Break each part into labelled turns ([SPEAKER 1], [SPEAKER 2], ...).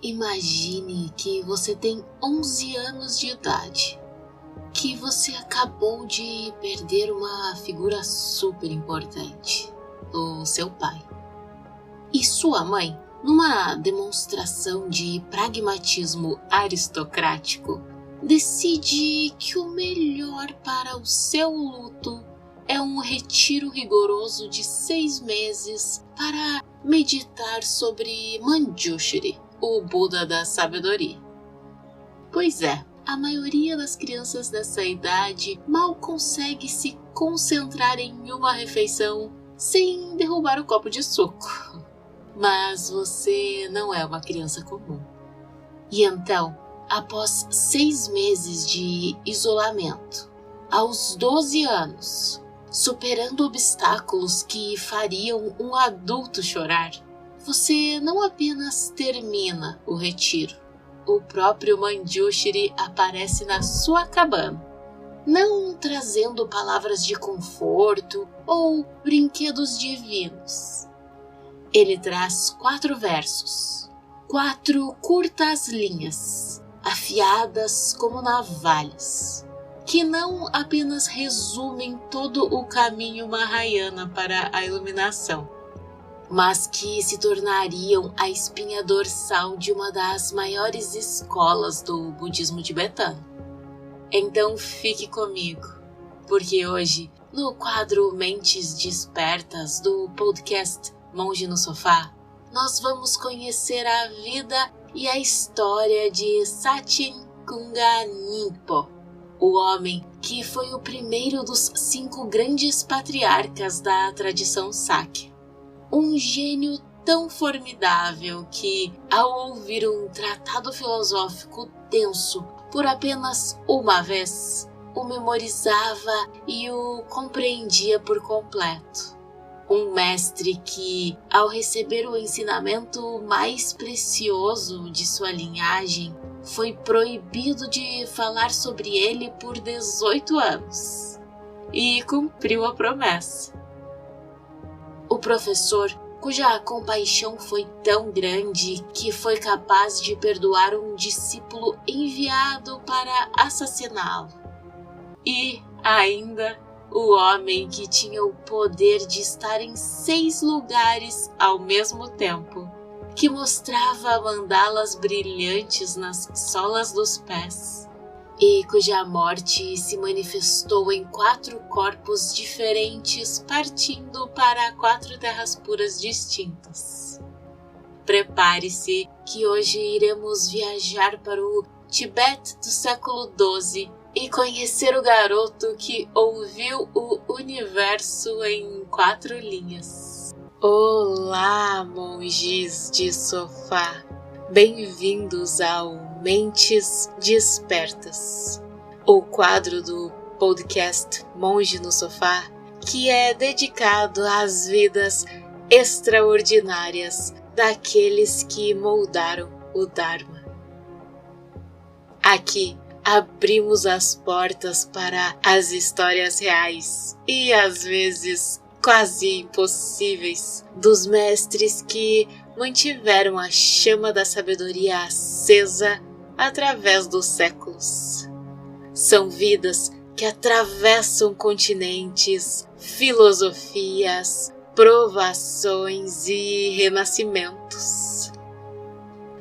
[SPEAKER 1] Imagine que você tem 11 anos de idade, que você acabou de perder uma figura super importante, o seu pai. E sua mãe, numa demonstração de pragmatismo aristocrático, decide que o melhor para o seu luto é um retiro rigoroso de 6 meses para meditar sobre Manjushri, o Buda da sabedoria. Pois é, a maioria das crianças dessa idade mal consegue se concentrar em uma refeição sem derrubar o copo de suco. Mas você não é uma criança comum. E então, após 6 meses de isolamento, aos 12 anos, superando obstáculos que fariam um adulto chorar, você não apenas termina o retiro, o próprio Manjushri aparece na sua cabana, não trazendo palavras de conforto ou brinquedos divinos. Ele traz 4 versos, 4 curtas linhas, afiadas como navalhas, que não apenas resumem todo o caminho Mahayana para a iluminação, mas que se tornariam a espinha dorsal de uma das maiores escolas do budismo tibetano. Então fique comigo, porque hoje, no quadro Mentes Despertas do podcast Monge no Sofá, nós vamos conhecer a vida e a história de Sachen Kunga Nimpo, o homem que foi o primeiro dos 5 grandes patriarcas da tradição Sakya. Um gênio tão formidável que, ao ouvir um tratado filosófico denso por apenas uma vez, o memorizava e o compreendia por completo. Um mestre que, ao receber o ensinamento mais precioso de sua linhagem, foi proibido de falar sobre ele por 18 anos. E cumpriu a promessa. O professor, cuja compaixão foi tão grande que foi capaz de perdoar um discípulo enviado para assassiná-lo. E, ainda, o homem que tinha o poder de estar em 6 lugares ao mesmo tempo, que mostrava mandalas brilhantes nas solas dos pés, e cuja morte se manifestou em 4 corpos diferentes partindo para 4 terras puras distintas. Prepare-se que hoje iremos viajar para o Tibete do século XII e conhecer o garoto que ouviu o universo em 4 linhas. Olá, monges de sofá! Bem-vindos ao Mentes Despertas, o quadro do podcast Monge no Sofá, que é dedicado às vidas extraordinárias daqueles que moldaram o Dharma. Aqui abrimos as portas para as histórias reais e às vezes quase impossíveis dos mestres que mantiveram a chama da sabedoria acesa através dos séculos. São vidas que atravessam continentes, filosofias, provações e renascimentos.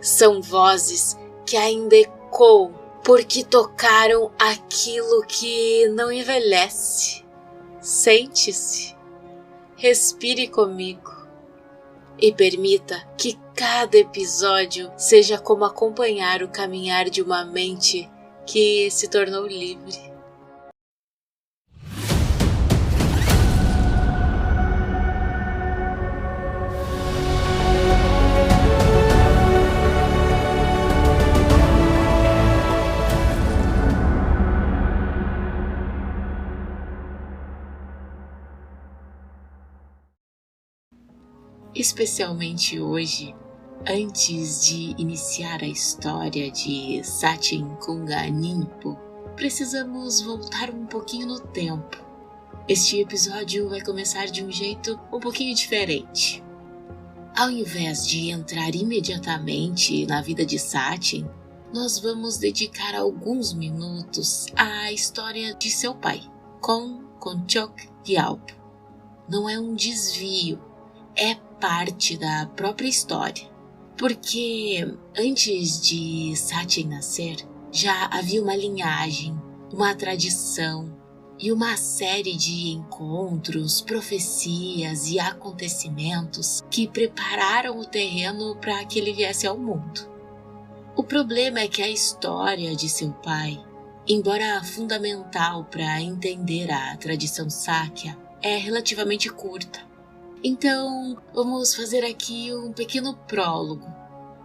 [SPEAKER 1] São vozes que ainda ecoam porque tocaram aquilo que não envelhece. Sente-se, respire comigo e permita que cada episódio seja como acompanhar o caminhar de uma mente que se tornou livre. Especialmente hoje, antes de iniciar a história de Sachen Kunga Nimpo, precisamos voltar um pouquinho no tempo. Este episódio vai começar de um jeito um pouquinho diferente. Ao invés de entrar imediatamente na vida de Sachin, nós vamos dedicar alguns minutos à história de seu pai, Konchok Gyalpo. Não é um desvio, é parte da própria história. Porque antes de Sachin nascer, já havia uma linhagem, uma tradição e uma série de encontros, profecias e acontecimentos que prepararam o terreno para que ele viesse ao mundo. O problema é que a história de seu pai, embora fundamental para entender a tradição Sakya, é relativamente curta. Então, vamos fazer aqui um pequeno prólogo,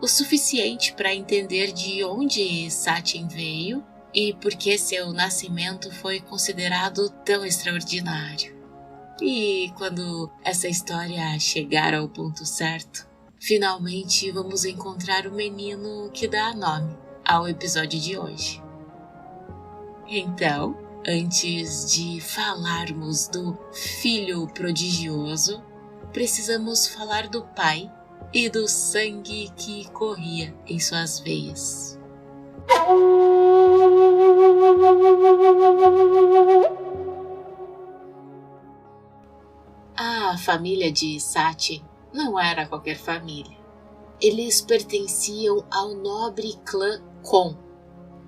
[SPEAKER 1] o suficiente para entender de onde Sachin veio e por que seu nascimento foi considerado tão extraordinário. E quando essa história chegar ao ponto certo, finalmente vamos encontrar o menino que dá nome ao episódio de hoje. Então, antes de falarmos do filho prodigioso, precisamos falar do pai e do sangue que corria em suas veias. A família de Sachin não era qualquer família. Eles pertenciam ao nobre clã Kon.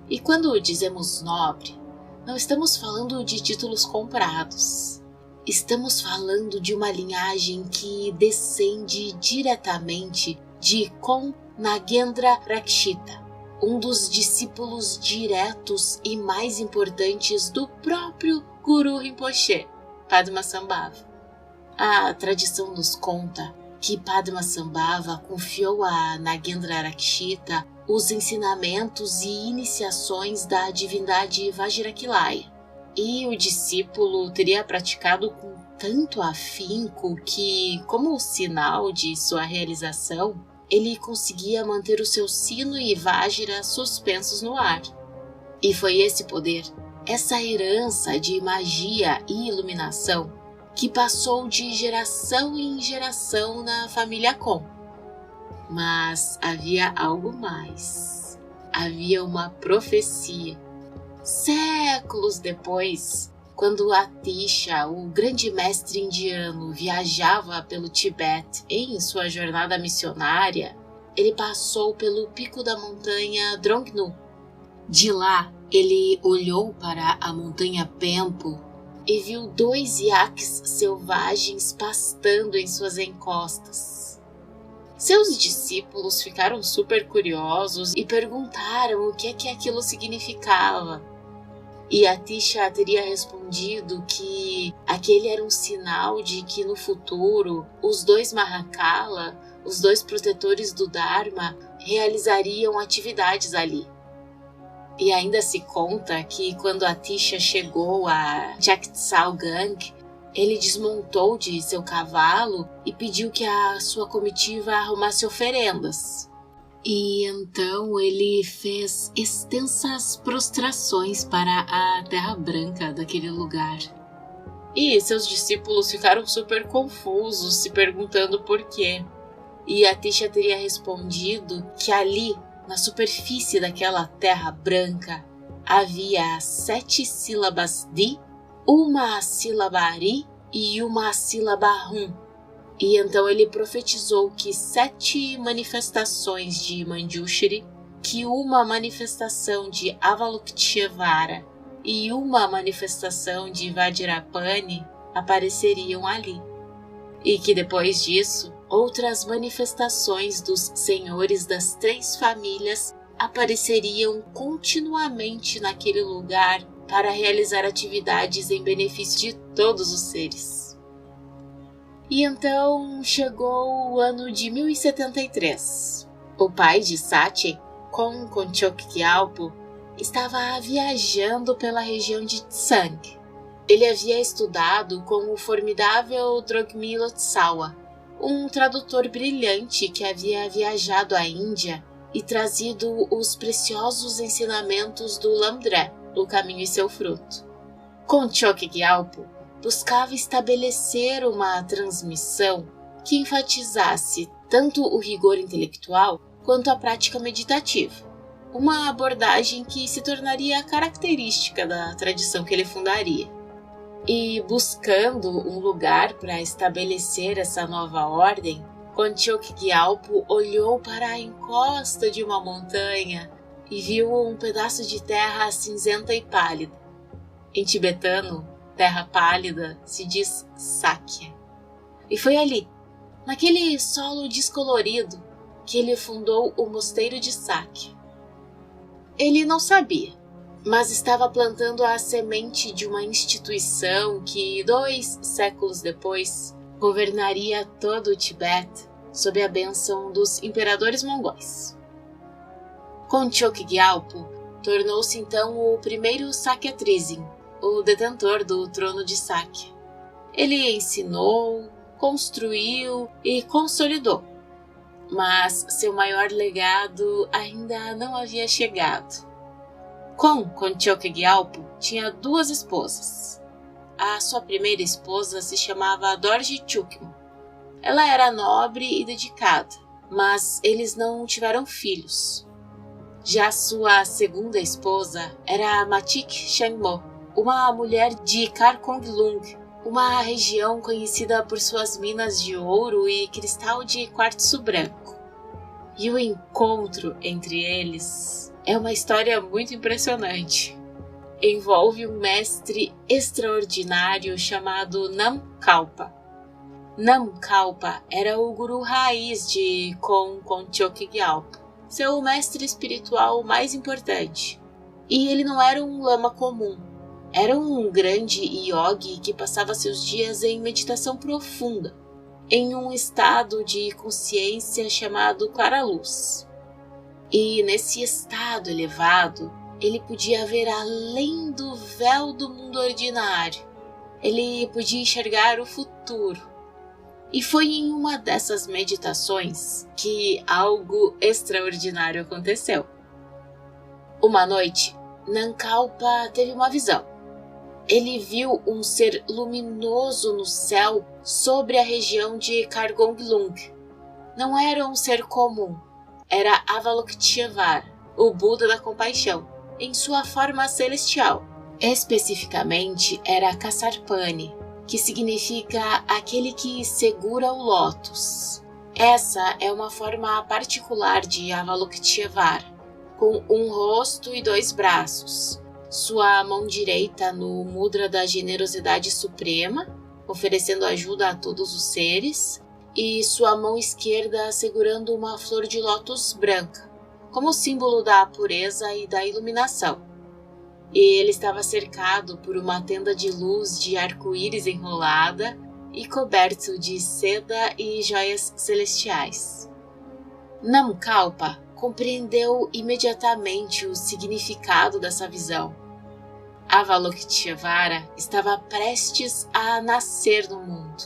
[SPEAKER 1] E quando dizemos nobre, não estamos falando de títulos comprados. Estamos falando de uma linhagem que descende diretamente de Kon Nagendra Rakshita, um dos discípulos diretos e mais importantes do próprio Guru Rinpoche, Padmasambhava. A tradição nos conta que Padmasambhava confiou a Nagendra Rakshita os ensinamentos e iniciações da divindade Vajrakhilaya, e o discípulo teria praticado com tanto afinco que, como sinal de sua realização, ele conseguia manter o seu sino e Vajra suspensos no ar. E foi esse poder, essa herança de magia e iluminação, que passou de geração em geração na família Kon. Mas havia algo mais. Havia uma profecia. Séculos depois, quando Atisha, o grande mestre indiano, viajava pelo Tibete em sua jornada missionária, ele passou pelo pico da montanha Drongnu. De lá, ele olhou para a montanha Pempo e viu 2 iaques selvagens pastando em suas encostas. Seus discípulos ficaram super curiosos e perguntaram o que é que aquilo significava. E Atisha teria respondido que aquele era um sinal de que no futuro os 2 Mahakala, os 2 protetores do Dharma, realizariam atividades ali. E ainda se conta que quando Atisha chegou a Jaktsal Gang, ele desmontou de seu cavalo e pediu que a sua comitiva arrumasse oferendas. E então ele fez extensas prostrações para a terra branca daquele lugar. E seus discípulos ficaram super confusos, se perguntando por quê. E Atisha teria respondido que ali, na superfície daquela terra branca, havia 7 sílabas Di, uma sílaba Ari e uma sílaba Hum. E então ele profetizou que 7 manifestações de Manjushri, que uma manifestação de Avalokiteshvara e uma manifestação de Vajrapani apareceriam ali. E que depois disso, outras manifestações dos senhores das 3 famílias apareceriam continuamente naquele lugar para realizar atividades em benefício de todos os seres. E então chegou o ano de 1073. O pai de Sachin, Konchok Gyalpo, estava viajando pela região de Tsang. Ele havia estudado com o formidável Drogmi Lotsawa, um tradutor brilhante que havia viajado à Índia e trazido os preciosos ensinamentos do Lamdré, o caminho e seu fruto. Konchok Gyalpo buscava estabelecer uma transmissão que enfatizasse tanto o rigor intelectual quanto a prática meditativa, uma abordagem que se tornaria característica da tradição que ele fundaria. E buscando um lugar para estabelecer essa nova ordem, Konchok Gyalpo olhou para a encosta de uma montanha e viu um pedaço de terra cinzenta e pálida. Em tibetano, terra pálida se diz Sakya. E foi ali, naquele solo descolorido, que ele fundou o mosteiro de Sakya. Ele não sabia, mas estava plantando a semente de uma instituição que, 2 séculos depois, governaria todo o Tibete sob a bênção dos imperadores mongóis. Konchok Gyalpo tornou-se então o primeiro Sakya Trizin, o detentor do trono de Sakya. Ele ensinou, construiu e consolidou, mas seu maior legado ainda não havia chegado. Konchok Gyalpo tinha 2 esposas. A sua primeira esposa se chamava Dorje Chukma. Ela era nobre e dedicada, mas eles não tiveram filhos. Já sua segunda esposa era Matik Changmo, uma mulher de Karkonglung, uma região conhecida por suas minas de ouro e cristal de quartzo branco. E o encontro entre eles é uma história muito impressionante. Envolve um mestre extraordinário chamado Namkalpa. Namkalpa era o guru raiz de Konchok Gyalpo, seu mestre espiritual mais importante. E ele não era um lama comum. Era um grande yogi que passava seus dias em meditação profunda, em um estado de consciência chamado clara-luz. E nesse estado elevado, ele podia ver além do véu do mundo ordinário. Ele podia enxergar o futuro. E foi em uma dessas meditações que algo extraordinário aconteceu. Uma noite, Namkalpa teve uma visão. Ele viu um ser luminoso no céu sobre a região de Kargonglung. Não era um ser comum, era Avalokiteshvara, o Buda da compaixão, em sua forma celestial. Especificamente era Kasarpani, que significa aquele que segura o lótus. Essa é uma forma particular de Avalokiteshvara, com um rosto e 2 braços. Sua mão direita no mudra da generosidade suprema, oferecendo ajuda a todos os seres, e sua mão esquerda segurando uma flor de lótus branca, como símbolo da pureza e da iluminação. E ele estava cercado por uma tenda de luz de arco-íris enrolada e coberto de seda e joias celestiais. Namkalpa compreendeu imediatamente o significado dessa visão. Avalokiteshvara estava prestes a nascer no mundo.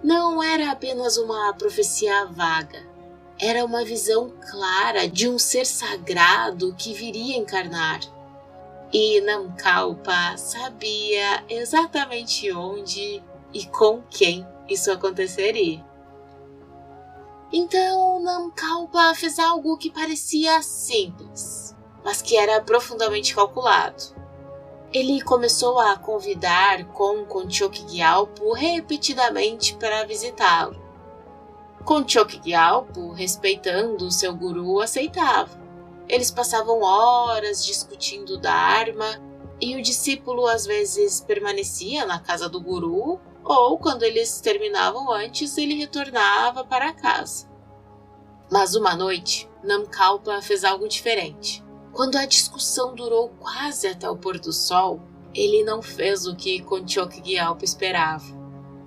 [SPEAKER 1] Não era apenas uma profecia vaga, era uma visão clara de um ser sagrado que viria encarnar. E Namkalpa sabia exatamente onde e com quem isso aconteceria. Então Namkalpa fez algo que parecia simples, mas que era profundamente calculado. Ele começou a convidar Konchok Gyalpo repetidamente para visitá-lo. Konchok Gyalpo, respeitando seu guru, aceitava. Eles passavam horas discutindo Dharma e o discípulo às vezes permanecia na casa do guru ou, quando eles terminavam antes, ele retornava para casa. Mas uma noite, Namkalpa fez algo diferente. Quando a discussão durou quase até o pôr do sol, ele não fez o que Konchok Gyalpo esperava.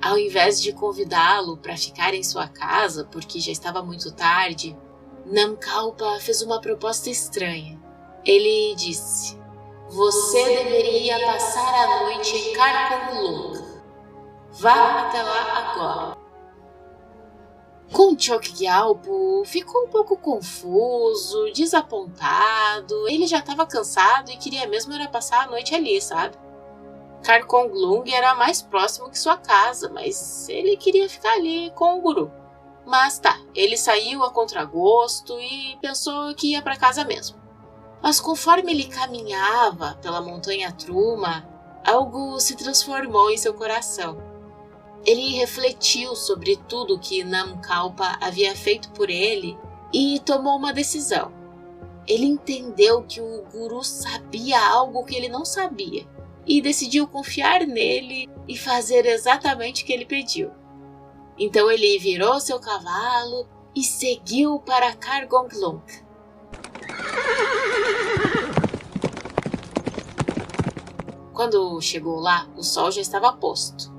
[SPEAKER 1] Ao invés de convidá-lo para ficar em sua casa, porque já estava muito tarde, Namkalpa fez uma proposta estranha. Ele disse: "Você deveria passar a noite em Karkonglung. Vá até lá agora." Konchok Gyalpo ficou um pouco confuso, desapontado. Ele já estava cansado e queria mesmo era passar a noite ali, sabe? Karkonglung era mais próximo que sua casa, mas ele queria ficar ali com o guru. Mas tá, ele saiu a contragosto e pensou que ia para casa mesmo. Mas conforme ele caminhava pela montanha Truma, algo se transformou em seu coração. Ele refletiu sobre tudo que Namkalpa havia feito por ele e tomou uma decisão. Ele entendeu que o guru sabia algo que ele não sabia e decidiu confiar nele e fazer exatamente o que ele pediu. Então ele virou seu cavalo e seguiu para Kargonglung. Quando chegou lá, o sol já estava posto.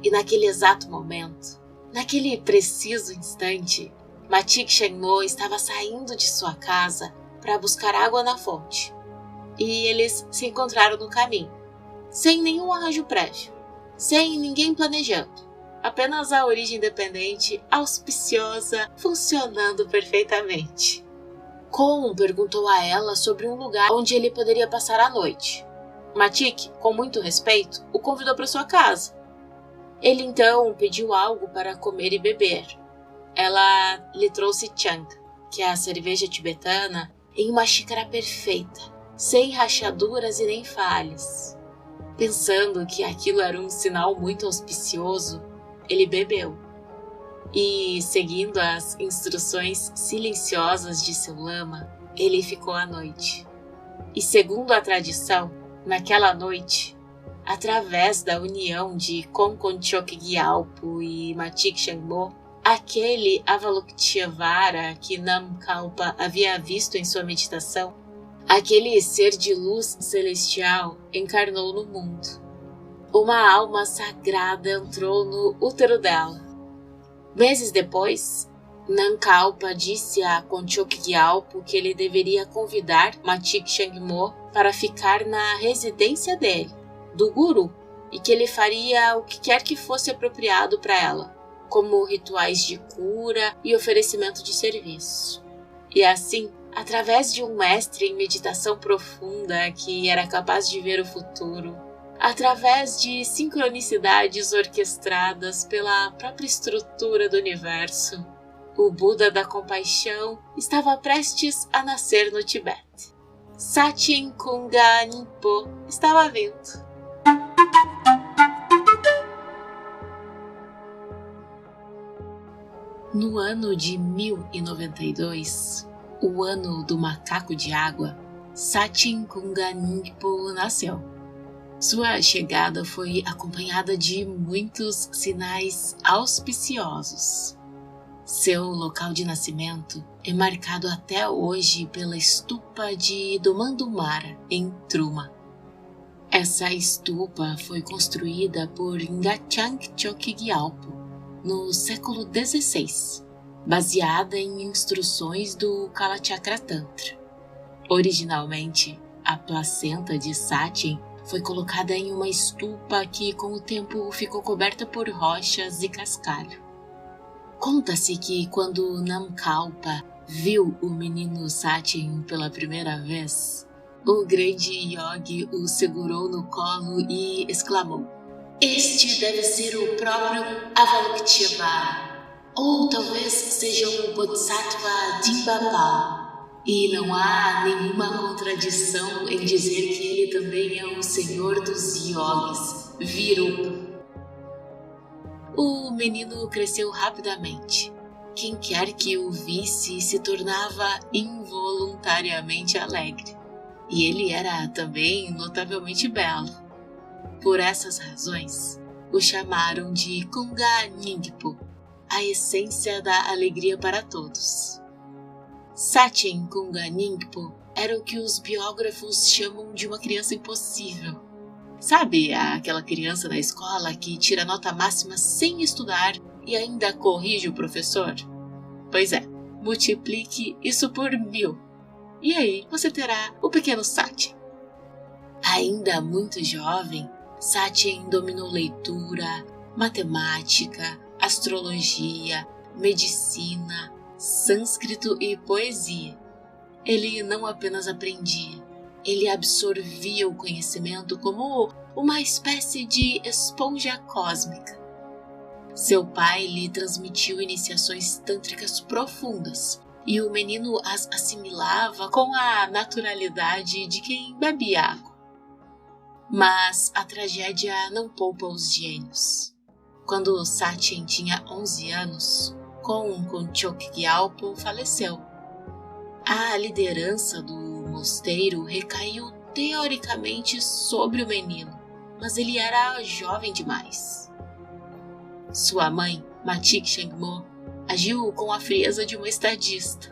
[SPEAKER 1] E naquele exato momento, naquele preciso instante, Matik Shenmo estava saindo de sua casa para buscar água na fonte. E eles se encontraram no caminho, sem nenhum arranjo prévio, sem ninguém planejando. Apenas a origem independente, auspiciosa, funcionando perfeitamente. Kon perguntou a ela sobre um lugar onde ele poderia passar a noite. Matik, com muito respeito, o convidou para sua casa. Ele então pediu algo para comer e beber. Ela lhe trouxe chang, que é a cerveja tibetana, em uma xícara perfeita, sem rachaduras e nem falhas. Pensando que aquilo era um sinal muito auspicioso, ele bebeu. E, seguindo as instruções silenciosas de seu lama, ele ficou à noite. E segundo a tradição, naquela noite, através da união de Konkonchok Gyalpo e Matik Shenmo, aquele Avalokiteshvara que Namkalpa havia visto em sua meditação, aquele ser de luz celestial encarnou no mundo. Uma alma sagrada entrou no útero dela. Meses depois, Namkalpa disse a Konchok Gyalpo que ele deveria convidar Matik Shenmo para ficar na residência dele, do guru, e que ele faria o que quer que fosse apropriado para ela, como rituais de cura e oferecimento de serviço. E assim, através de um mestre em meditação profunda que era capaz de ver o futuro, através de sincronicidades orquestradas pela própria estrutura do universo, o Buda da Compaixão estava prestes a nascer no Tibete. Satyen Kunga Nimpo estava vindo. No ano de 1092, o ano do macaco de água, Satyen Kunga Nimpo nasceu. Sua chegada foi acompanhada de muitos sinais auspiciosos. Seu local de nascimento é marcado até hoje pela estupa de Domandumara, em Truma. Essa estupa foi construída por Ngachang Chok Gyalpo no século XVI, baseada em instruções do Kalachakra Tantra. Originalmente, a placenta de Satyen foi colocada em uma estupa que com o tempo ficou coberta por rochas e cascalho. Conta-se que quando Namkalpa viu o menino Satyen pela primeira vez, o grande yogi o segurou no colo e exclamou: "Este deve ser o próprio Avalokiteshvara, ou talvez seja um Bodhisattva Dimbapa. E não há nenhuma contradição em dizer que ele também é o senhor dos yogis, Virupa." O menino cresceu rapidamente. Quem quer que o visse se tornava involuntariamente alegre. E ele era também notavelmente belo. Por essas razões, o chamaram de Kunga Ningpo, a essência da alegria para todos. Satyen Kunga Ningpo era o que os biógrafos chamam de uma criança impossível. Sabe aquela criança da escola que tira nota máxima sem estudar e ainda corrige o professor? Pois é, multiplique isso por 1000. E aí você terá o pequeno Satyen. Ainda muito jovem, Satyen dominou leitura, matemática, astrologia, medicina, sânscrito e poesia. Ele não apenas aprendia, ele absorvia o conhecimento como uma espécie de esponja cósmica. Seu pai lhe transmitiu iniciações tântricas profundas e o menino as assimilava com a naturalidade de quem bebe água. Mas a tragédia não poupa os gênios. Quando Satyen tinha 11 anos, Konchok Gyalpo faleceu. A liderança do mosteiro recaiu teoricamente sobre o menino, mas ele era jovem demais. Sua mãe, Matik Chengmo, agiu com a frieza de uma estadista.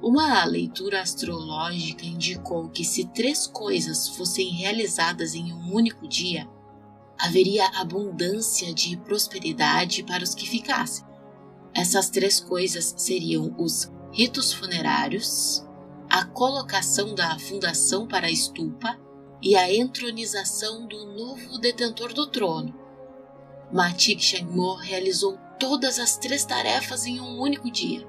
[SPEAKER 1] Uma leitura astrológica indicou que se 3 coisas fossem realizadas em um único dia, haveria abundância de prosperidade para os que ficassem. Essas 3 coisas seriam os ritos funerários, a colocação da fundação para a estupa e a entronização do novo detentor do trono. Matik Chengmo realizou todas as 3 tarefas em um único dia,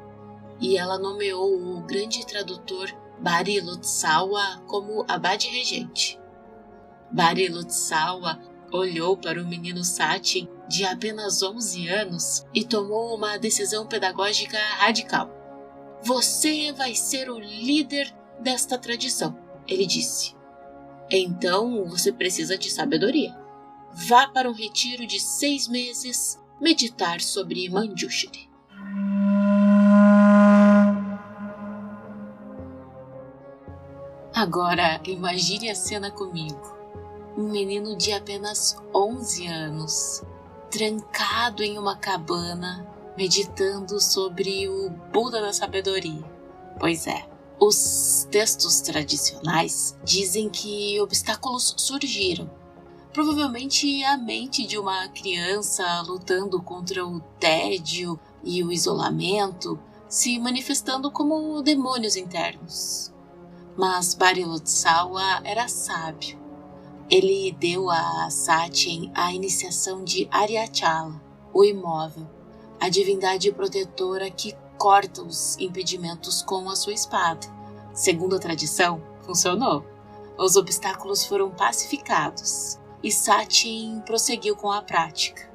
[SPEAKER 1] e ela nomeou o grande tradutor Bari Lotsawa como abade regente. Bari Lotsawa olhou para o menino Satyen de apenas 11 anos e tomou uma decisão pedagógica radical. Você vai ser o líder desta tradição, ele disse. Então você precisa de sabedoria. Vá para um retiro de 6 meses meditar sobre Manjushri. Agora imagine a cena comigo. Um menino de apenas 11 anos, trancado em uma cabana, meditando sobre o Buda da sabedoria. Pois é, os textos tradicionais dizem que obstáculos surgiram. Provavelmente a mente de uma criança lutando contra o tédio e o isolamento, se manifestando como demônios internos. Mas Bari Lotsawa era sábio. Ele deu a Satyen a iniciação de Aryachala, o imóvel, a divindade protetora que corta os impedimentos com a sua espada. Segundo a tradição, funcionou. Os obstáculos foram pacificados e Satyen prosseguiu com a prática.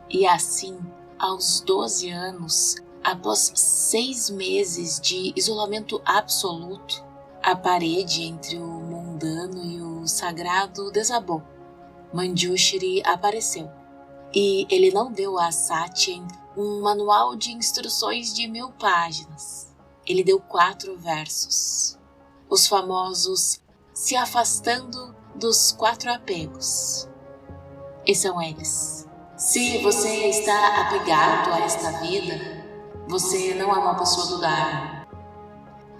[SPEAKER 1] E assim, aos 12 anos, após 6 meses de isolamento absoluto, a parede entre o mundano e o sagrado desabou. Manjushri apareceu. E ele não deu a Satyen um manual de instruções de 1000 páginas. Ele deu 4 versos. Os famosos se afastando dos 4 apegos. E são eles. Se você está apegado a esta vida, você não é uma pessoa do Dharma.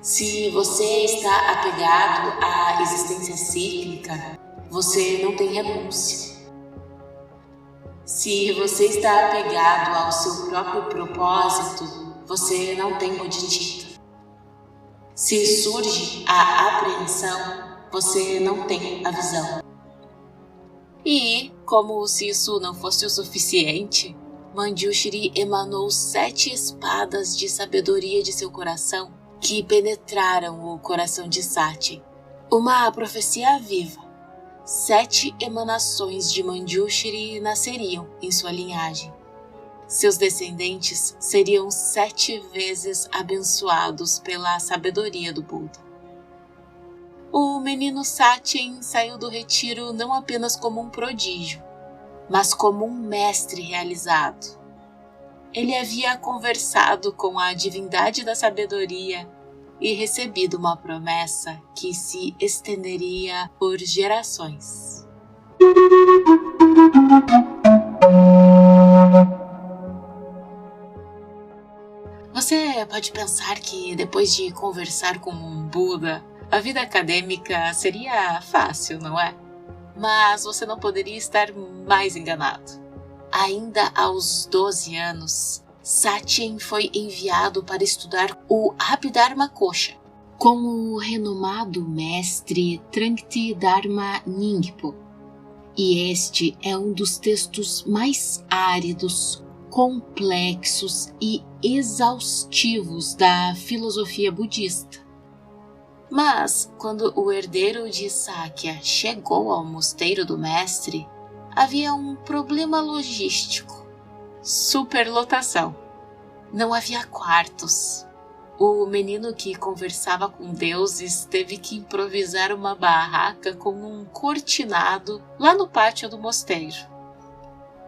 [SPEAKER 1] Se você está apegado à existência cíclica, você não tem renúncia. Se você está apegado ao seu próprio propósito, você não tem bodhicitta. Se surge a apreensão, você não tem a visão. E, como se isso não fosse o suficiente, Manjushri emanou 7 espadas de sabedoria de seu coração que penetraram o coração de Satyen. Uma profecia viva. 7 emanações de Manjushri nasceriam em sua linhagem. Seus descendentes seriam 7 vezes abençoados pela sabedoria do Buda. O menino Satyen saiu do retiro não apenas como um prodígio, mas como um mestre realizado. Ele havia conversado com a divindade da sabedoria e recebido uma promessa que se estenderia por gerações. Você pode pensar que depois de conversar com um Buda, a vida acadêmica seria fácil, não é? Mas você não poderia estar mais enganado. Ainda aos 12 anos, Satyen foi enviado para estudar o Abhidharma Kosha com o renomado mestre Trungti Dharma Nyingpo. E este é um dos textos mais áridos, complexos e exaustivos da filosofia budista. Mas, quando o herdeiro de Sakya chegou ao mosteiro do mestre, havia um problema logístico. superlotação. Não havia quartos. O menino que conversava com deuses teve que improvisar uma barraca com um cortinado lá no pátio do mosteiro.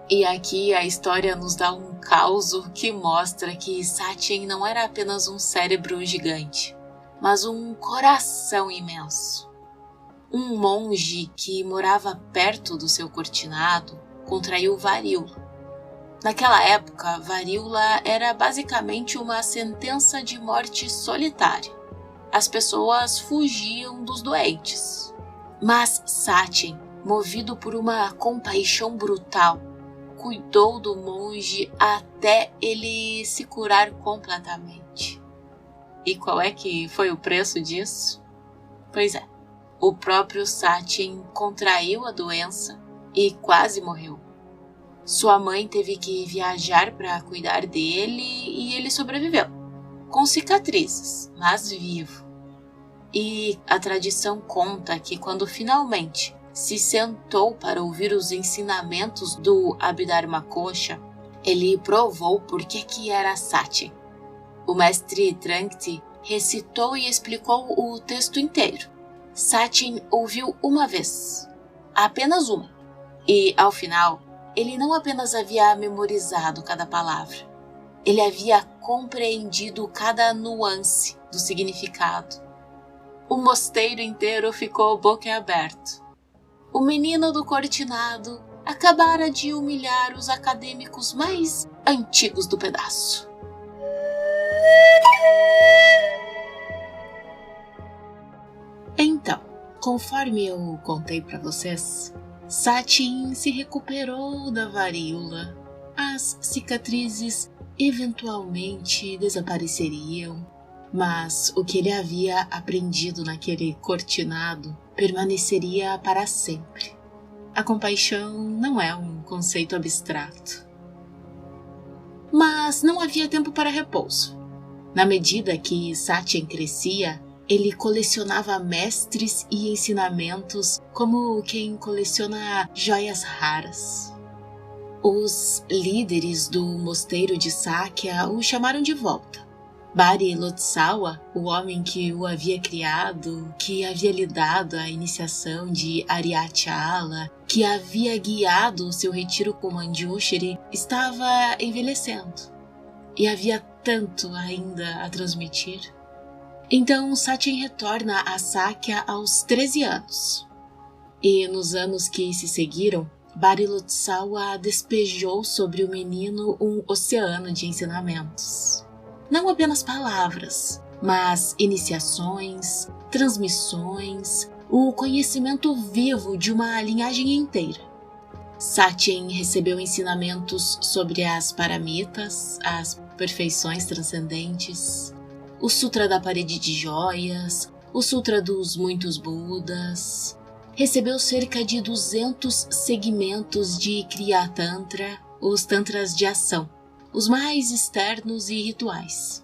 [SPEAKER 1] E aqui a história nos dá um caos que mostra que Satyen não era apenas um cérebro gigante, mas um coração imenso. Um monge que morava perto do seu cortinado contraiu varíola. Naquela época, varíola era basicamente uma sentença de morte solitária. As pessoas fugiam dos doentes. Mas Satyen, movido por uma compaixão brutal, cuidou do monge até ele se curar completamente. E qual é que foi o preço disso? Pois é, o próprio Satyen contraiu a doença e quase morreu. Sua mãe teve que viajar para cuidar dele e ele sobreviveu, com cicatrizes, mas vivo. E a tradição conta que quando finalmente se sentou para ouvir os ensinamentos do Abhidharmakosha, ele provou por que era Satyen. O mestre Trungti recitou e explicou o texto inteiro. Satyen ouviu uma vez, apenas uma, e ao final, ele não apenas havia memorizado cada palavra, ele havia compreendido cada nuance do significado. O mosteiro inteiro ficou boquiaberto. O menino do cortinado acabara de humilhar os acadêmicos mais antigos do pedaço. Então, conforme eu contei para vocês, Satyen se recuperou da varíola. As cicatrizes eventualmente desapareceriam, mas o que ele havia aprendido naquele cortinado permaneceria para sempre. A compaixão não é um conceito abstrato. Mas não havia tempo para repouso. Na medida que Satyen crescia, ele colecionava mestres e ensinamentos como quem coleciona joias raras. Os líderes do mosteiro de Sakya o chamaram de volta. Bari Lotsawa, o homem que o havia criado, que havia lhe dado a iniciação de Aryachala, que havia guiado o seu retiro com Manjushri, estava envelhecendo. E havia tanto ainda a transmitir. Então Satyen retorna a Sakya aos 13 anos. E nos anos que se seguiram, Bari Lotsawa despejou sobre o menino um oceano de ensinamentos. Não apenas palavras, mas iniciações, transmissões, o conhecimento vivo de uma linhagem inteira. Satyen recebeu ensinamentos sobre as paramitas, as perfeições transcendentes, o Sutra da Parede de Joias, o Sutra dos Muitos Budas. Recebeu cerca de 200 segmentos de Kriya Tantra, os Tantras de ação, os mais externos e rituais.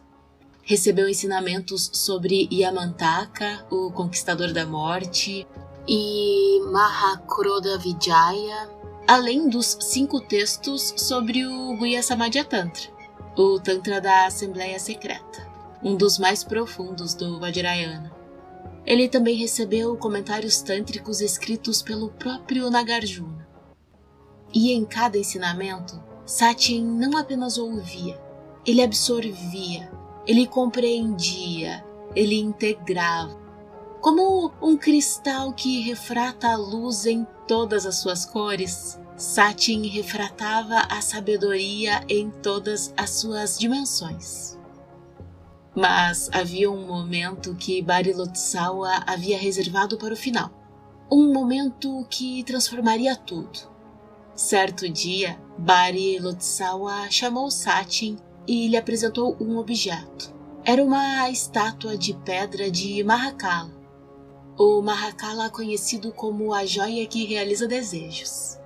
[SPEAKER 1] Recebeu ensinamentos sobre Yamantaka, o Conquistador da Morte, e Mahakrodha Vijaya, além dos 5 textos sobre o Guhya Samadhya Tantra, o Tantra da Assembleia Secreta, um dos mais profundos do Vajrayana. Ele também recebeu comentários tântricos escritos pelo próprio Nagarjuna. E em cada ensinamento, Satyen não apenas ouvia, ele absorvia, ele compreendia, ele integrava. Como um cristal que refrata a luz em todas as suas cores, Satyen refratava a sabedoria em todas as suas dimensões. Mas havia um momento que Bari Lotsawa havia reservado para o final. Um momento que transformaria tudo. Certo dia, Bari Lotsawa chamou Satyen e lhe apresentou um objeto. Era uma estátua de pedra de Mahakala. O Mahakala conhecido como a joia que realiza desejos.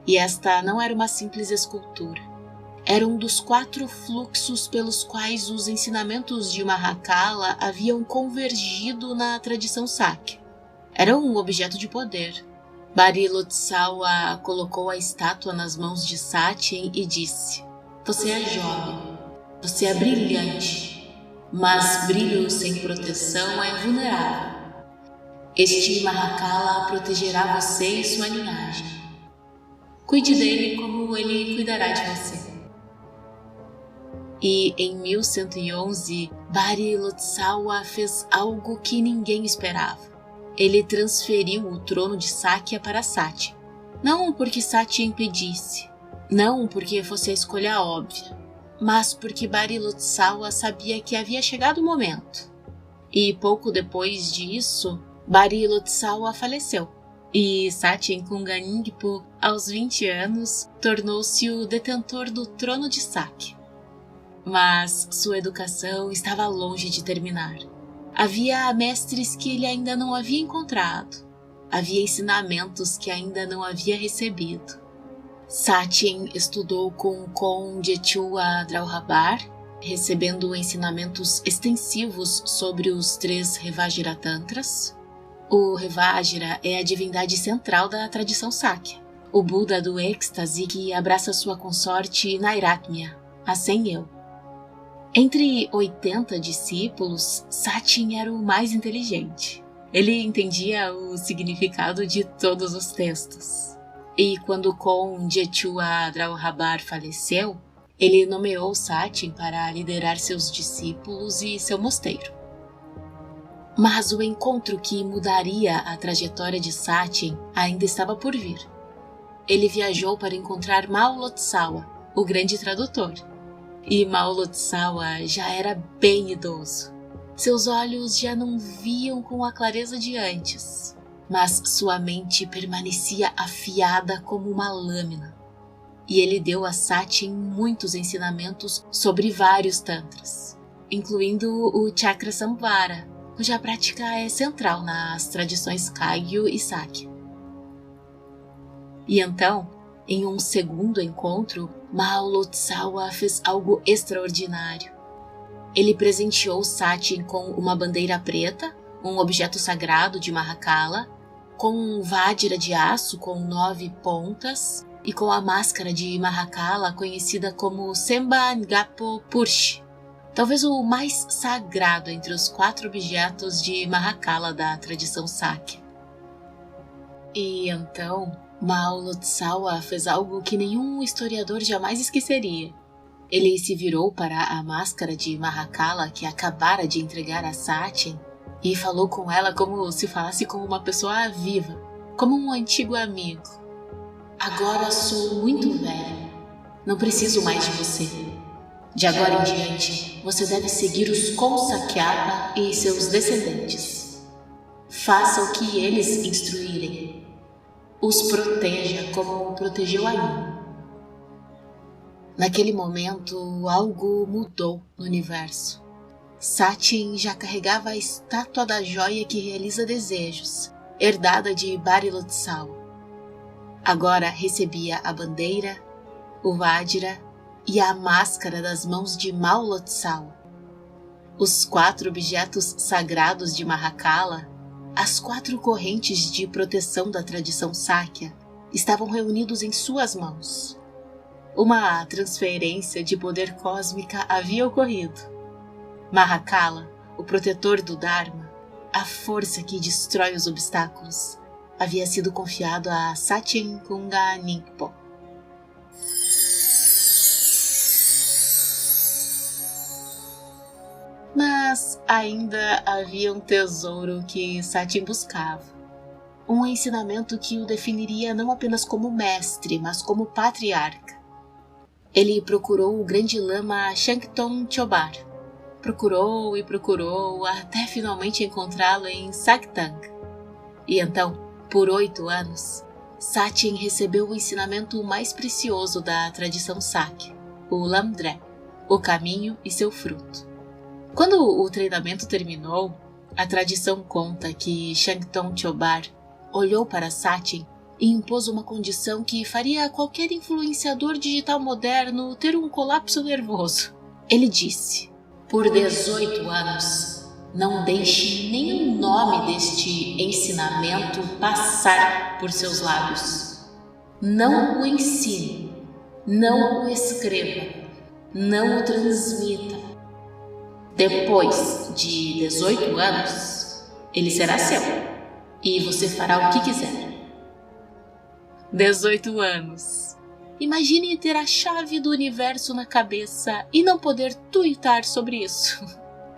[SPEAKER 1] E esta não era uma simples escultura. Era um dos 4 fluxos pelos quais os ensinamentos de Mahakala haviam convergido na tradição Sakya. Era um objeto de poder. Bari Lotsawa colocou a estátua nas mãos de Satyen e disse: "Você é jovem, você é brilhante, mas brilho sem proteção é vulnerável. Este Mahakala protegerá você e sua linhagem. Cuide dele como ele cuidará de você." E em 1111, Bari Lotsawa fez algo que ninguém esperava. Ele transferiu o trono de Sakya para Satyen. Não porque Satyen impedisse, não porque fosse a escolha óbvia, mas porque Bari Lotsawa sabia que havia chegado o momento. E pouco depois disso, Bari Lotsawa faleceu. E Satyen Khonga Nyingpo, aos 20 anos, tornou-se o detentor do trono de Sakya. Mas sua educação estava longe de terminar. Havia mestres que ele ainda não havia encontrado. Havia ensinamentos que ainda não havia recebido. Satyen estudou com Khon Jetchua Drauhabar, recebendo ensinamentos extensivos sobre os 3 Revajira Tantras. O Revajira é a divindade central da tradição Sakya, o Buda do êxtase que abraça sua consorte Nairatmya, a sem-eu. Entre 80 discípulos, Satyen era o mais inteligente. Ele entendia o significado de todos os textos. E quando Khon Jetchua Drauhabar faleceu, ele nomeou Satyen para liderar seus discípulos e seu mosteiro. Mas o encontro que mudaria a trajetória de Satyen ainda estava por vir. Ele viajou para encontrar Mao Lotsawa, o grande tradutor. E Mao Lotsawa já era bem idoso. Seus olhos já não viam com a clareza de antes, mas sua mente permanecia afiada como uma lâmina. E ele deu a Satyen muitos ensinamentos sobre vários tantras, incluindo o Chakra Samvara, cuja prática é central nas tradições Kagyu e Sakya. E então, em um segundo encontro, Mao Lotsawa fez algo extraordinário. Ele presenteou Satyen com uma bandeira preta, um objeto sagrado de Mahakala, com um vajra de aço com 9 pontas e com a máscara de Mahakala conhecida como Semba Ngapo Purshi, talvez o mais sagrado entre os 4 objetos de Mahakala da tradição Sakya. E então, Mao Lotsawa fez algo que nenhum historiador jamais esqueceria. Ele se virou para a máscara de Mahakala que acabara de entregar a Satyen e falou com ela como se falasse com uma pessoa viva, como um antigo amigo. "Agora sou muito velho. Não preciso mais de você. De agora em diante, você deve seguir os Konsakhyapa e seus descendentes. Faça o que eles instruírem. Os proteja como protegeu a mim." Naquele momento, algo mudou no universo. Satyen já carregava a estátua da joia que realiza desejos, herdada de Bari Lotsawa. Agora recebia a bandeira, o vajra e a máscara das mãos de Mao Lotsawa. Os 4 objetos sagrados de Mahakala, as 4 correntes de proteção da tradição Sakya, estavam reunidos em suas mãos. Uma transferência de poder cósmica havia ocorrido. Mahakala, o protetor do Dharma, a força que destrói os obstáculos, havia sido confiado a Satyen Khonga Nyingpo. Mas ainda havia um tesouro que Satyen buscava. Um ensinamento que o definiria não apenas como mestre, mas como patriarca. Ele procurou o grande lama Shangtong Chobar. Procurou e procurou até finalmente encontrá-lo em Saktang. E então, por 8 anos, Satyen recebeu o ensinamento mais precioso da tradição Sakya, o Lamdre, o caminho e seu fruto. Quando o treinamento terminou, a tradição conta que Shangtong Chobar olhou para Satyen e impôs uma condição que faria qualquer influenciador digital moderno ter um colapso nervoso. Ele disse: "Por 18 anos, Não deixe nenhum nome deste ensinamento passar por seus lábios. Não o ensine, não o escreva, não o transmita. Depois de 18 anos, ele será seu e você fará o que quiser. 18 anos. Imagine ter a chave do universo na cabeça e não poder tuitar sobre isso.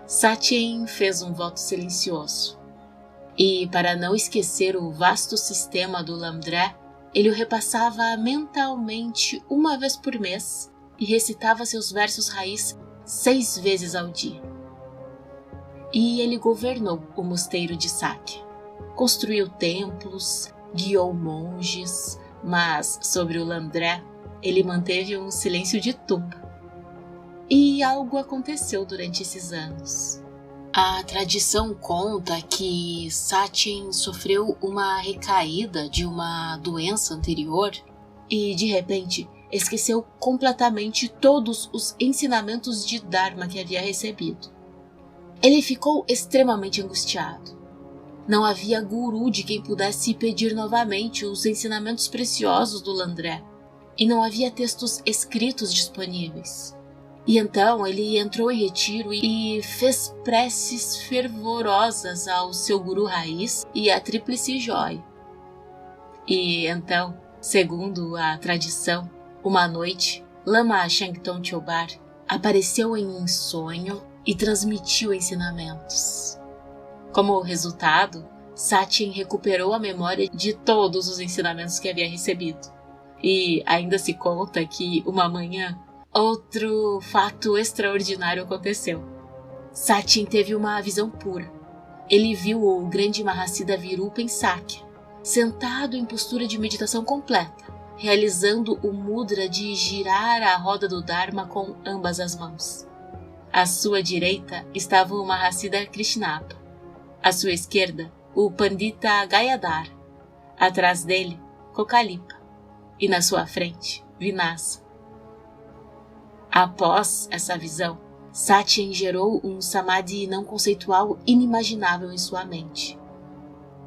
[SPEAKER 1] Satyen fez um voto silencioso. E, para não esquecer o vasto sistema do Lamdré, ele o repassava mentalmente uma vez por mês e recitava seus versos raiz 6 vezes ao dia. E ele governou o mosteiro de Sakya. Construiu templos, guiou monges, mas sobre o Lamdré ele manteve um silêncio de tumba. E algo aconteceu durante esses anos. A tradição conta que Satyen sofreu uma recaída de uma doença anterior e, de repente, esqueceu completamente todos os ensinamentos de Dharma que havia recebido. Ele ficou extremamente angustiado. Não havia guru de quem pudesse pedir novamente os ensinamentos preciosos do Lamdré, e não havia textos escritos disponíveis. E então ele entrou em retiro e fez preces fervorosas ao seu guru raiz e à tríplice joia. E então, segundo a tradição, uma noite, Lama Shangtong Chobar apareceu em sonho e transmitiu ensinamentos. Como resultado, Satyen recuperou a memória de todos os ensinamentos que havia recebido. E ainda se conta que uma manhã, outro fato extraordinário aconteceu. Satyen teve uma visão pura. Ele viu o grande Mahasiddha Virupa em Sakya, sentado em postura de meditação completa, realizando o mudra de girar a roda do Dharma com ambas as mãos. À sua direita estava o Mahasiddha Krishnapa. À sua esquerda, o Pandita Gayadhara. Atrás dele, Kokalipa. E na sua frente, Vinasa. Após essa visão, Satyen gerou um samadhi não conceitual inimaginável em sua mente.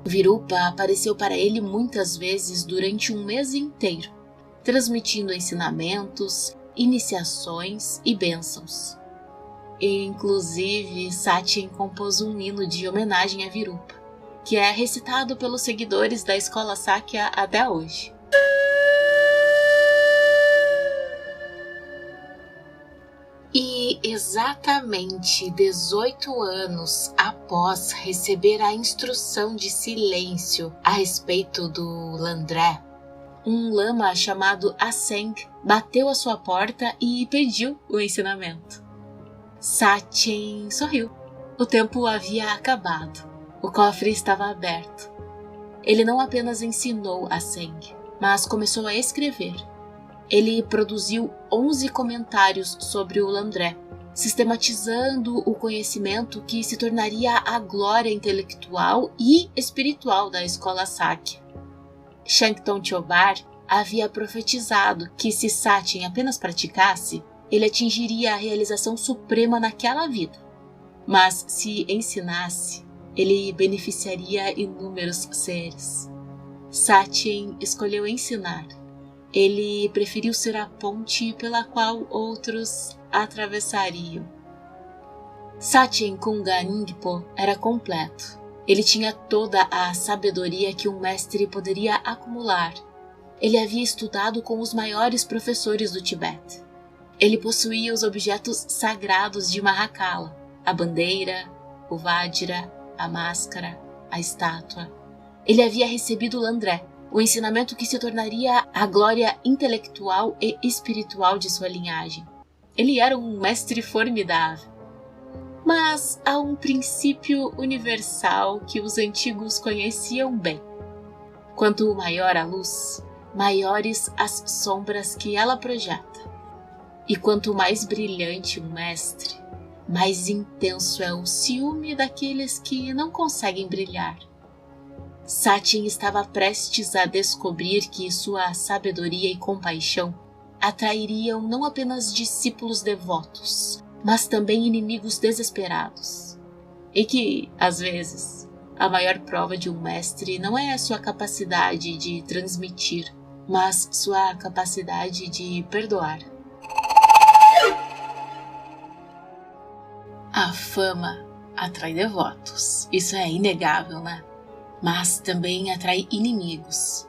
[SPEAKER 1] Virupa apareceu para ele muitas vezes durante um mês inteiro, transmitindo ensinamentos, iniciações e bênçãos. E, inclusive, Satyen compôs um hino de homenagem a Virupa, que é recitado pelos seguidores da escola Sakya até hoje. E exatamente 18 anos após receber a instrução de silêncio a respeito do Lamdré, um lama chamado Aseng bateu à sua porta e pediu o ensinamento. Satyen sorriu. O tempo havia acabado. O cofre estava aberto. Ele não apenas ensinou Aseng, mas começou a escrever. Ele produziu 11 comentários sobre o Lamdré, sistematizando o conhecimento que se tornaria a glória intelectual e espiritual da escola Sakya. Shangtong Chobar havia profetizado que se Satyen apenas praticasse, ele atingiria a realização suprema naquela vida. Mas se ensinasse, ele beneficiaria inúmeros seres. Satyen escolheu ensinar. Ele preferiu ser a ponte pela qual outros atravessariam. Satyen Khonga Ningpo era completo. Ele tinha toda a sabedoria que um mestre poderia acumular. Ele havia estudado com os maiores professores do Tibete. Ele possuía os objetos sagrados de Mahakala, a bandeira, o Vajra, a máscara, a estátua. Ele havia recebido o Lamdré, o ensinamento que se tornaria a glória intelectual e espiritual de sua linhagem. Ele era um mestre formidável. Mas há um princípio universal que os antigos conheciam bem. Quanto maior a luz, maiores as sombras que ela projeta. E quanto mais brilhante um mestre, mais intenso é o ciúme daqueles que não conseguem brilhar. Satyen estava prestes a descobrir que sua sabedoria e compaixão atrairiam não apenas discípulos devotos, mas também inimigos desesperados. e que, às vezes, a maior prova de um mestre não é a sua capacidade de transmitir, mas sua capacidade de perdoar. A fama atrai devotos, isso é inegável, né? Mas também atrai inimigos.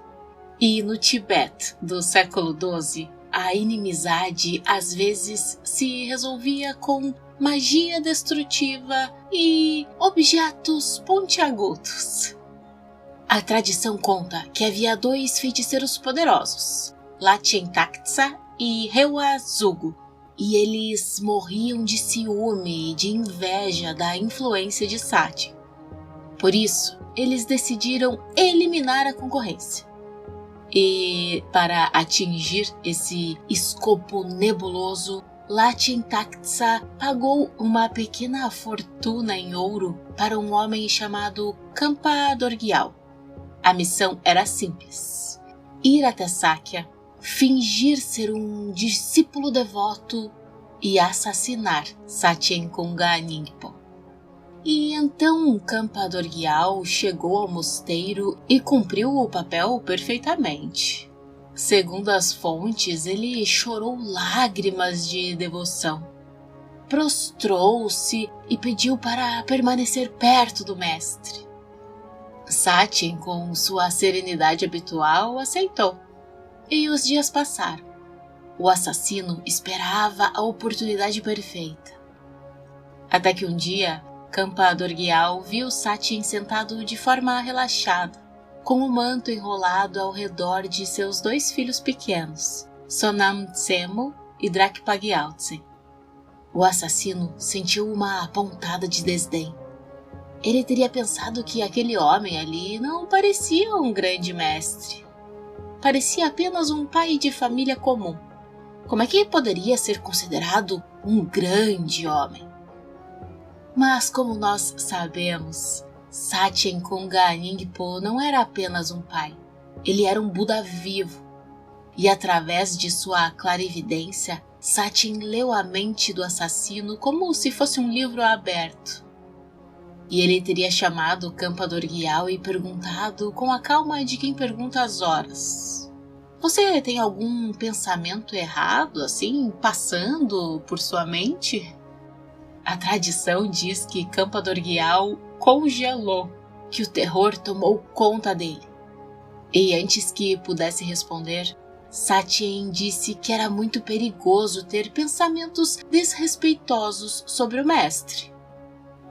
[SPEAKER 1] E no Tibete do século XII, a inimizade às vezes se resolvia com magia destrutiva e objetos pontiagudos. A tradição conta que havia 2 feiticeiros poderosos, Lachen Taktsa e Rewa Zugu, e eles morriam de ciúme e de inveja da influência de Sati. Por isso, eles decidiram eliminar a concorrência. E, para atingir esse escopo nebuloso, Lachen Taktsa pagou uma pequena fortuna em ouro para um homem chamado Kampa Dorgyal. A missão era simples: ir até Sakya, fingir ser um discípulo devoto e assassinar Sachen Kunga Ningpo. E então Kampa Dorgyal chegou ao mosteiro e cumpriu o papel perfeitamente. Segundo as fontes, ele chorou lágrimas de devoção. Prostrou-se e pediu para permanecer perto do mestre. Sachen, com sua serenidade habitual, aceitou. E os dias passaram. O assassino esperava a oportunidade perfeita. Até que um dia, Kampa Dorgyal viu Sachen sentado de forma relaxada, com o manto enrolado ao redor de seus 2 filhos pequenos, Sonam Tsemo e Drakpa Gyaltsen. O assassino sentiu uma pontada de desdém. Ele teria pensado que aquele homem ali não parecia um grande mestre. Parecia apenas um pai de família comum. Como é que poderia ser considerado um grande homem? Mas como nós sabemos, Sachen Kunga Ningpo não era apenas um pai. Ele era um Buda vivo. E através de sua clarividência, Sachen leu a mente do assassino como se fosse um livro aberto. E ele teria chamado Kampa Dorgyal e perguntado com a calma de quem pergunta as horas: "Você tem algum pensamento errado, assim, passando por sua mente?" A tradição diz que Kampa Dorgyal congelou, que o terror tomou conta dele. E antes que pudesse responder, Sachen disse que era muito perigoso ter pensamentos desrespeitosos sobre o mestre.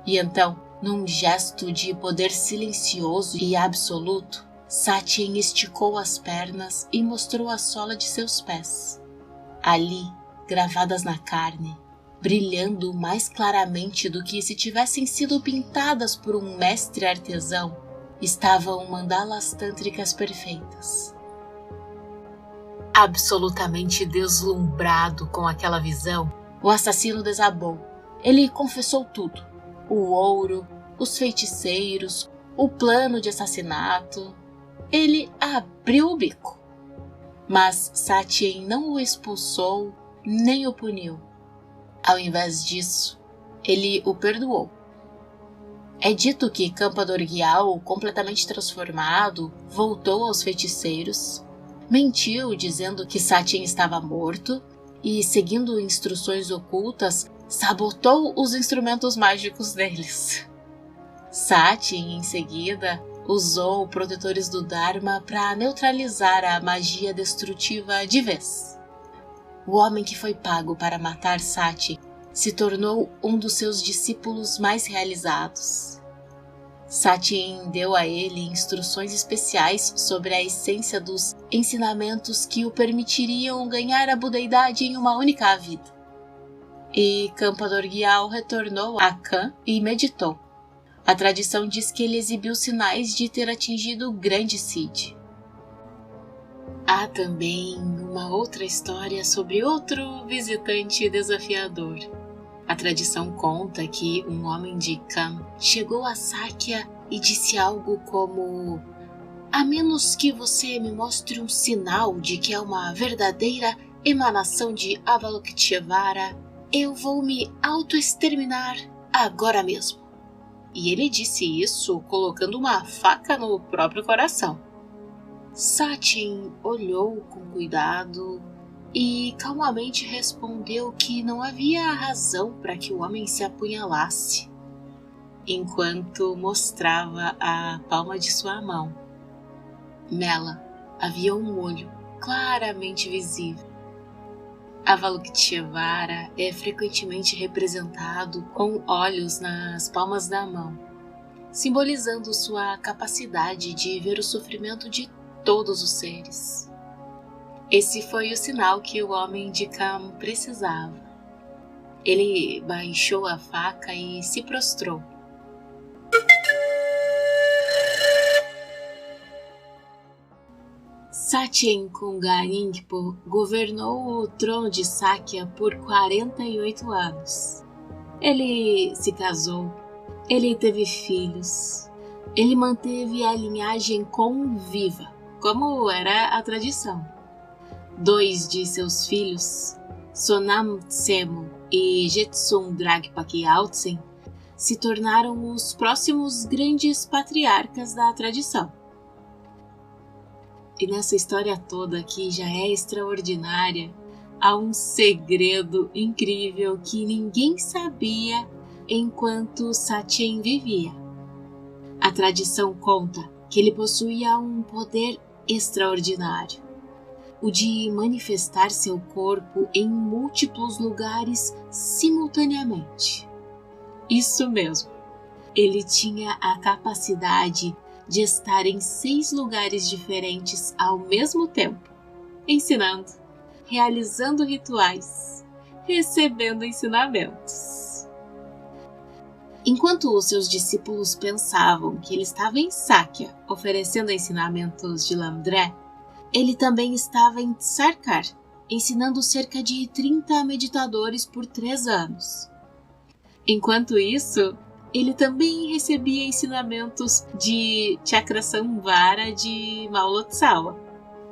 [SPEAKER 1] E então, num gesto de poder silencioso e absoluto, Sachen esticou as pernas e mostrou a sola de seus pés. Ali, gravadas na carne, brilhando mais claramente do que se tivessem sido pintadas por um mestre artesão, estavam mandalas tântricas perfeitas. Absolutamente deslumbrado com aquela visão, o assassino desabou. Ele confessou tudo: o ouro, os feiticeiros, o plano de assassinato. Ele abriu o bico. Mas Sachen não o expulsou nem o puniu. Ao invés disso, ele o perdoou. É dito que Kampa Dorgyal, completamente transformado, voltou aos feiticeiros, mentiu dizendo que Sachen estava morto e, seguindo instruções ocultas, sabotou os instrumentos mágicos deles. Sachen, em seguida, usou protetores do Dharma para neutralizar a magia destrutiva de vez. O homem que foi pago para matar Sachen se tornou um dos seus discípulos mais realizados. Sachen deu a ele instruções especiais sobre a essência dos ensinamentos que o permitiriam ganhar a budeidade em uma única vida. E Kampa Dorgyal retornou a Kan e meditou. A tradição diz que ele exibiu sinais de ter atingido o grande Siddhi. Há também uma outra história sobre outro visitante desafiador. A tradição conta que um homem de Kan chegou a Sakya e disse algo como: "A menos que você me mostre um sinal de que é uma verdadeira emanação de Avalokiteshvara, eu vou me autoexterminar agora mesmo." E ele disse isso colocando uma faca no próprio coração. Sachin olhou com cuidado e calmamente respondeu que não havia razão para que o homem se apunhalasse, enquanto mostrava a palma de sua mão. Nela havia um olho claramente visível. Avalokiteshvara é frequentemente representado com olhos nas palmas da mão, simbolizando sua capacidade de ver o sofrimento de todos os seres. Esse foi o sinal que o homem de Kam precisava. Ele baixou a faca e se prostrou. Sachin Kunga Ringpo governou o trono de Sakya por 48 anos. Ele se casou, ele teve filhos, ele manteve a linhagem Kon viva, como era a tradição. 2 de seus filhos, Sonam Tsemo e Jetsun Dragpa Gyaltsen, se tornaram os próximos grandes patriarcas da tradição. E nessa história toda, que já é extraordinária, há um segredo incrível que ninguém sabia enquanto Sachin vivia. A tradição conta que ele possuía um poder extraordinário, o de manifestar seu corpo em múltiplos lugares simultaneamente. Isso mesmo, ele tinha a capacidade de estar em 6 lugares diferentes ao mesmo tempo, ensinando, realizando rituais, recebendo ensinamentos. Enquanto os seus discípulos pensavam que ele estava em Sakya oferecendo ensinamentos de Lamdré, ele também estava em Sarkar, ensinando cerca de 30 meditadores por 3 anos. Enquanto isso, ele também recebia ensinamentos de Chakrasamvara de Maulotsawa.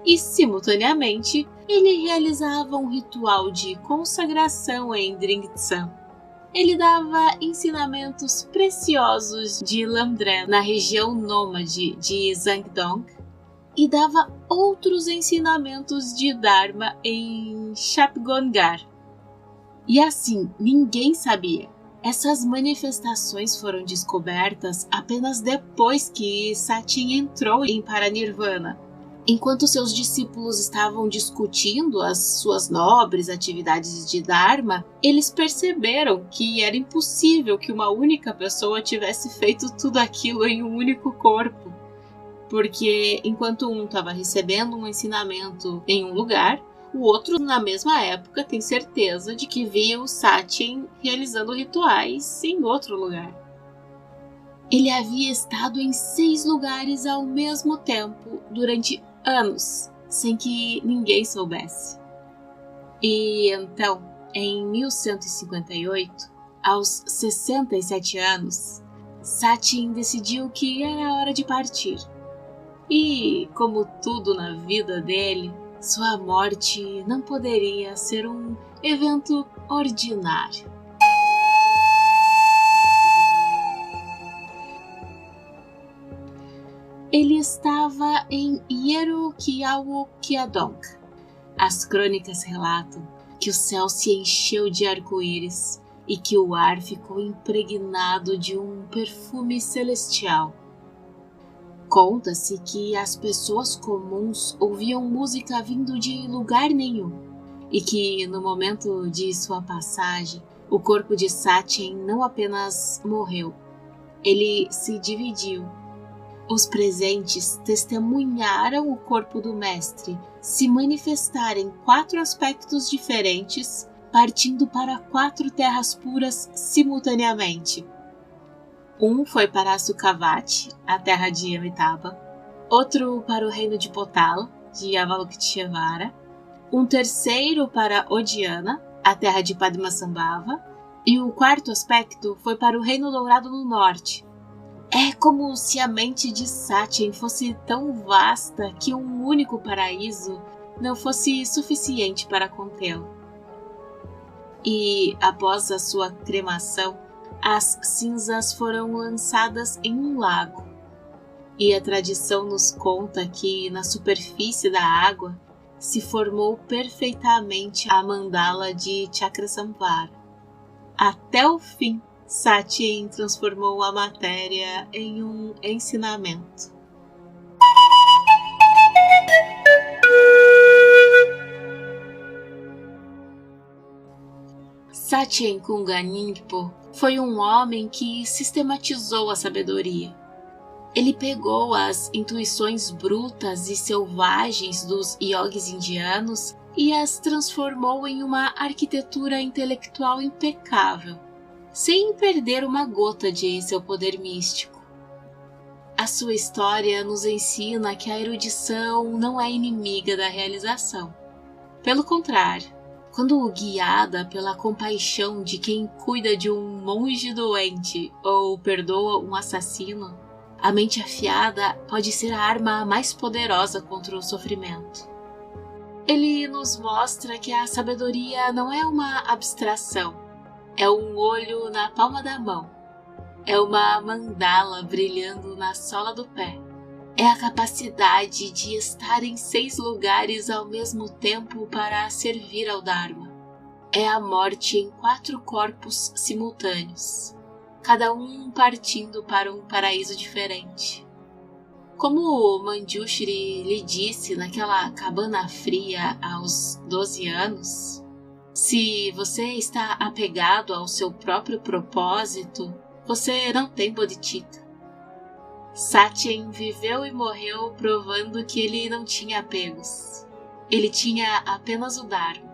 [SPEAKER 1] E, simultaneamente, ele realizava um ritual de consagração em Dringtsan. Ele dava ensinamentos preciosos de Lamdré na região nômade de Zangdong e dava outros ensinamentos de Dharma em Shapgongar. E assim, ninguém sabia. Essas manifestações foram descobertas apenas depois que Sachin entrou em Paranirvana. Enquanto seus discípulos estavam discutindo as suas nobres atividades de Dharma, eles perceberam que era impossível que uma única pessoa tivesse feito tudo aquilo em um único corpo. Porque enquanto um estava recebendo um ensinamento em um lugar, o outro, na mesma época, tem certeza de que viu Sachin realizando rituais em outro lugar. Ele havia estado em 6 lugares ao mesmo tempo durante anos, sem que ninguém soubesse. E então, em 1158, aos 67 anos, Sachin decidiu que era hora de partir. E, como tudo na vida dele, sua morte não poderia ser um evento ordinário. Ele estava em Yerukiawokiadong. As crônicas relatam que o céu se encheu de arco-íris e que o ar ficou impregnado de um perfume celestial. Conta-se que as pessoas comuns ouviam música vindo de lugar nenhum e que, no momento de sua passagem, o corpo de Sachin não apenas morreu, ele se dividiu. Os presentes testemunharam o corpo do mestre se manifestar em 4 aspectos diferentes, partindo para 4 terras puras simultaneamente. Um foi para Sukhavati, a terra de Amitabha, outro para o reino de Potala, de Avalokiteshvara, um terceiro para Odiana, a terra de Padmasambhava, e o 4º aspecto foi para o reino dourado no norte. É como se a mente de Sachin fosse tão vasta que um único paraíso não fosse suficiente para contê-lo. E, após a sua cremação, as cinzas foram lançadas em um lago, e a tradição nos conta que na superfície da água se formou perfeitamente a mandala de Chakrasamvara. Até o fim, Satyen transformou a matéria em um ensinamento. Satyen Kunga Nyingpo foi um homem que sistematizou a sabedoria. Ele pegou as intuições brutas e selvagens dos yogis indianos e as transformou em uma arquitetura intelectual impecável, sem perder uma gota de seu poder místico. A sua história nos ensina que a erudição não é inimiga da realização. Pelo contrário, quando guiada pela compaixão de quem cuida de um monge doente ou perdoa um assassino, a mente afiada pode ser a arma mais poderosa contra o sofrimento. Ele nos mostra que a sabedoria não é uma abstração, é um olho na palma da mão, é uma mandala brilhando na sola do pé, é a capacidade de estar em 6 lugares ao mesmo tempo para servir ao Dharma, é a morte em 4 corpos simultâneos, cada um partindo para um paraíso diferente. Como Manjushri lhe disse naquela cabana fria aos 12 anos, se você está apegado ao seu próprio propósito, você não tem bodhicitta. Satyen viveu e morreu provando que ele não tinha apegos. Ele tinha apenas o Dharma.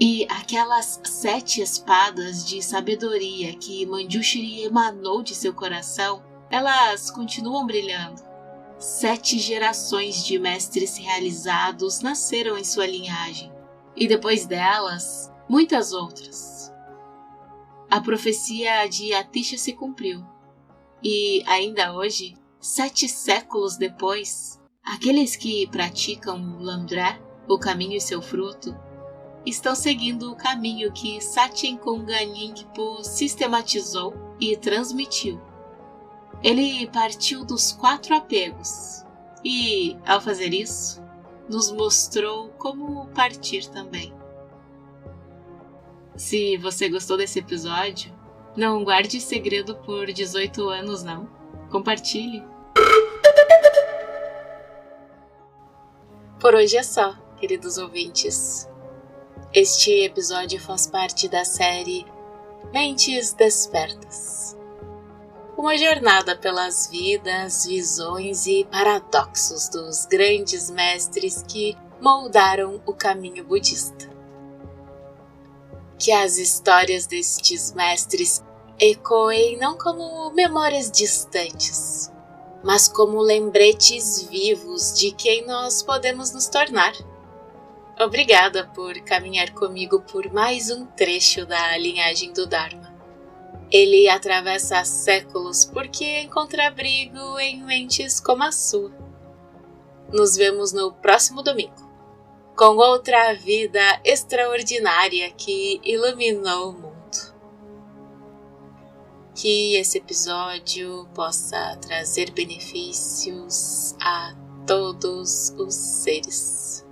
[SPEAKER 1] E aquelas 7 espadas de sabedoria que Manjushri emanou de seu coração, elas continuam brilhando. 7 gerações de mestres realizados nasceram em sua linhagem, e depois delas, muitas outras. A profecia de Atisha se cumpriu, e ainda hoje, 7 séculos depois, aqueles que praticam o Lamdré, o caminho e seu fruto, estão seguindo o caminho que Satyen Kunga Nyingpo sistematizou e transmitiu. Ele partiu dos 4 apegos e, ao fazer isso, nos mostrou como partir também. Se você gostou desse episódio, não guarde segredo por 18 anos não. Compartilhe. Por hoje é só, queridos ouvintes. Este episódio faz parte da série Mentes Despertas. Uma jornada pelas vidas, visões e paradoxos dos grandes mestres que moldaram o caminho budista. Que as histórias destes mestres ecoem não como memórias distantes, mas como lembretes vivos de quem nós podemos nos tornar. Obrigada por caminhar comigo por mais um trecho da linhagem do Dharma. Ele atravessa séculos porque encontra abrigo em mentes como a sua. Nos vemos no próximo domingo, com outra vida extraordinária que iluminou o mundo. Que esse episódio possa trazer benefícios a todos os seres.